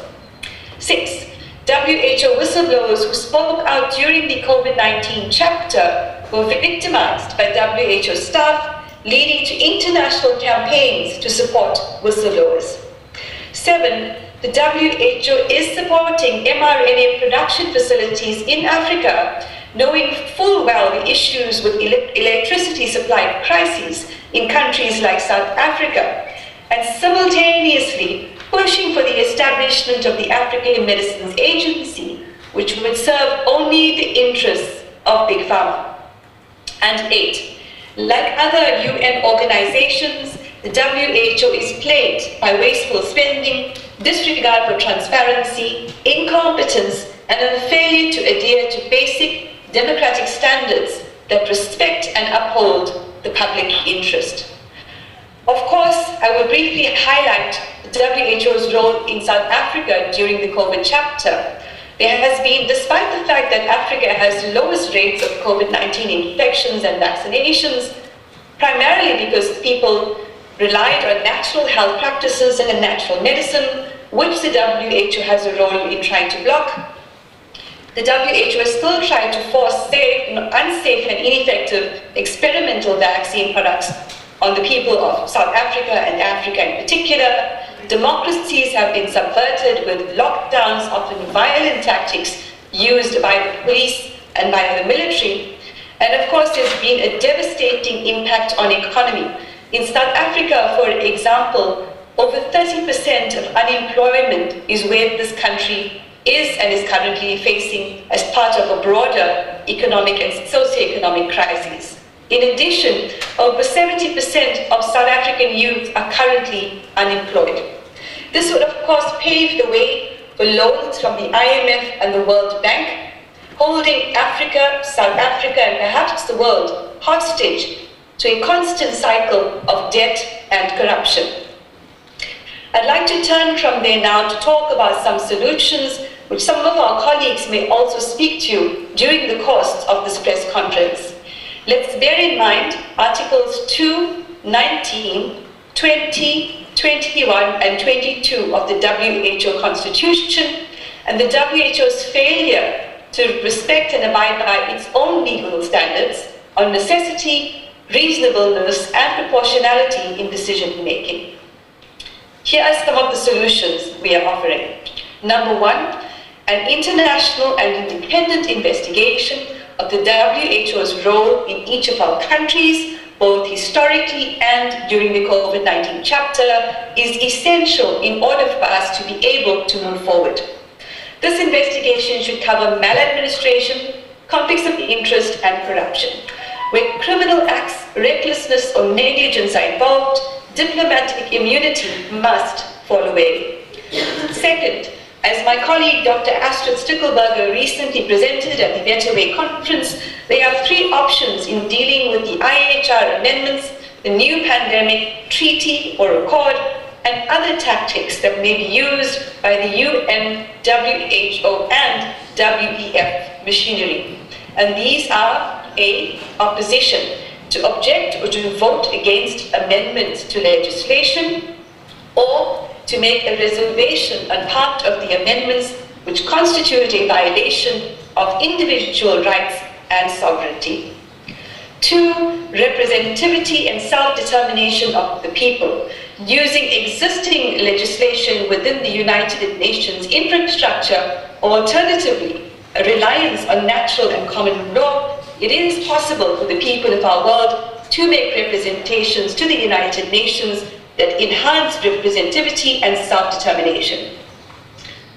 S14: 6. WHO whistleblowers who spoke out during the COVID-19 chapter were victimized by WHO staff, leading to international campaigns to support whistleblowers. 7. The WHO is supporting mRNA production facilities in Africa, knowing full well the issues with electricity supply crises in countries like South Africa, and simultaneously pushing for the establishment of the African Medicines Agency, which would serve only the interests of Big Pharma. And 8. Like other UN organizations, the WHO is plagued by wasteful spending, disregard for transparency, incompetence, and a failure to adhere to basic democratic standards that respect and uphold the public interest. Of course, I will briefly highlight the WHO's role in South Africa during the COVID chapter. There has been, despite the fact that Africa has the lowest rates of COVID-19 infections and vaccinations, primarily because people relied on natural health practices and natural medicine, which the WHO has a role in trying to block, the WHO is still trying to force unsafe and ineffective experimental vaccine products on the people of South Africa and Africa in particular. Democracies have been subverted with lockdowns, often violent tactics used by the police and by the military. And of course, there's been a devastating impact on economy. In South Africa, for example, over 30% of unemployment is where this country is and is currently facing as part of a broader economic and socio-economic crisis. In addition, over 70% of South African youth are currently unemployed. This would of course pave the way for loans from the IMF and the World Bank, holding Africa, South Africa, and perhaps the world hostage to a constant cycle of debt and corruption. I'd like to turn from there now to talk about some solutions which some of our colleagues may also speak to during the course of this press conference. Let's bear in mind Articles 2, 19, 20, 21, and 22 of the WHO Constitution, and the WHO's failure to respect and abide by its own legal standards on necessity, reasonableness, and proportionality in decision-making. Here are some of the solutions we are offering. Number one, an international and independent investigation of the WHO's role in each of our countries, both historically and during the COVID-19 chapter, is essential in order for us to be able to move forward. This investigation should cover maladministration, conflicts of interest, and corruption. Where criminal acts, recklessness, or negligence are involved, diplomatic immunity must fall away. Second, as my colleague Dr. Astrid Stickelberger recently presented at the Better Way conference, there are three options in dealing with the IHR amendments, the new pandemic treaty or accord, and other tactics that may be used by the UN, WHO, and WEF machinery. And these are A, opposition, to object or to vote against amendments to legislation, or to make a reservation on part of the amendments which constitute a violation of individual rights and sovereignty. 2, representativity and self-determination of the people, using existing legislation within the United Nations infrastructure, or alternatively, a reliance on natural and common law. It is possible for the people of our world to make representations to the United Nations that enhance representativity and self-determination.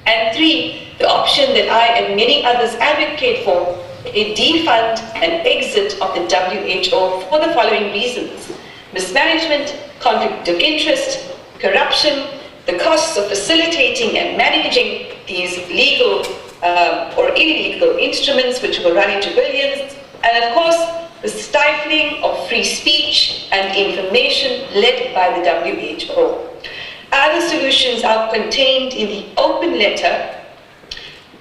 S14: And 3, the option that I and many others advocate for, a defund and exit of the WHO for the following reasons: mismanagement, conflict of interest, corruption, the costs of facilitating and managing these legal or illegal instruments which will run into billions, and of course, the stifling of free speech and information led by the WHO. Other solutions are contained in the open letter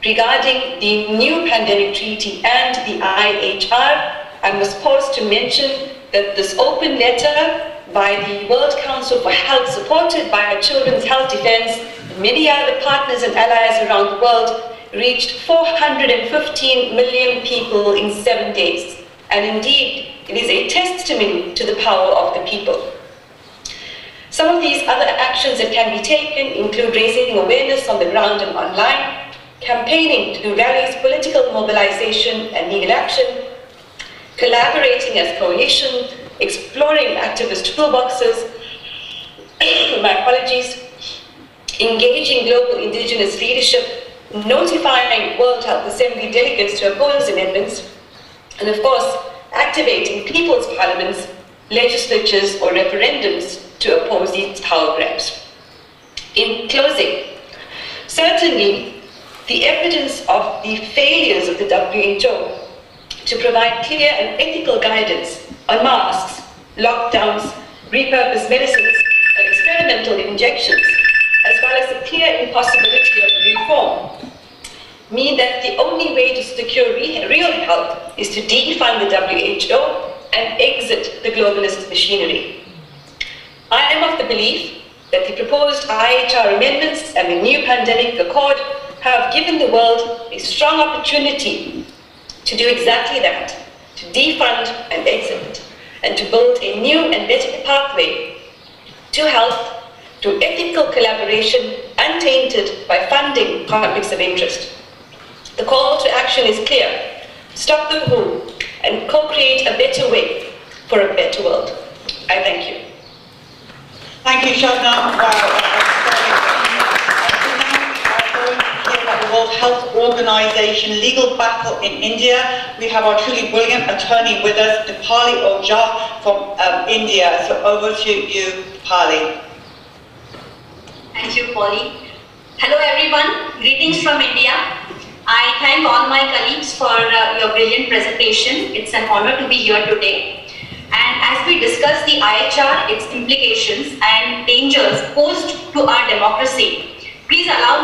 S14: regarding the new pandemic treaty and the IHR. I was forced to mention that this open letter by the World Council for Health, supported by Children's Health Defense and many other partners and allies around the world, reached 415 million people in 7 days. And indeed, it is a testimony to the power of the people. Some of these other actions that can be taken include raising awareness on the ground and online, campaigning through rallies, political mobilization, and legal action, collaborating as coalition, exploring activist toolboxes, my apologies, engaging global indigenous leadership, notifying World Health Assembly delegates to oppose amendments, and of course, activating people's parliaments, legislatures, or referendums to oppose these power grabs. In closing, certainly the evidence of the failures of the WHO to provide clear and ethical guidance on masks, lockdowns, repurposed medicines, and experimental injections, as well as the clear impossibility of reform, mean that the only way to secure real health is to defund the WHO and exit the globalist machinery. I am of the belief that the proposed IHR amendments and the new pandemic accord have given the world a strong opportunity to do exactly that, to defund and exit, and to build a new and better pathway to health through ethical collaboration untainted by funding conflicts of interest. The call to action is clear. Stop the WHO and co-create a better way for a better world. I thank you.
S9: Thank you, Shabnam. The World Health Organization legal battle in India. We have our truly brilliant attorney with us, Dipali Ojha from India. So over to you, Dipali.
S15: Thank you, Polly. Hello, everyone. Greetings from India. I thank all my colleagues for your brilliant presentation. It's an honor to be here today. And as we discuss the IHR, its implications and dangers posed to our democracy, please allow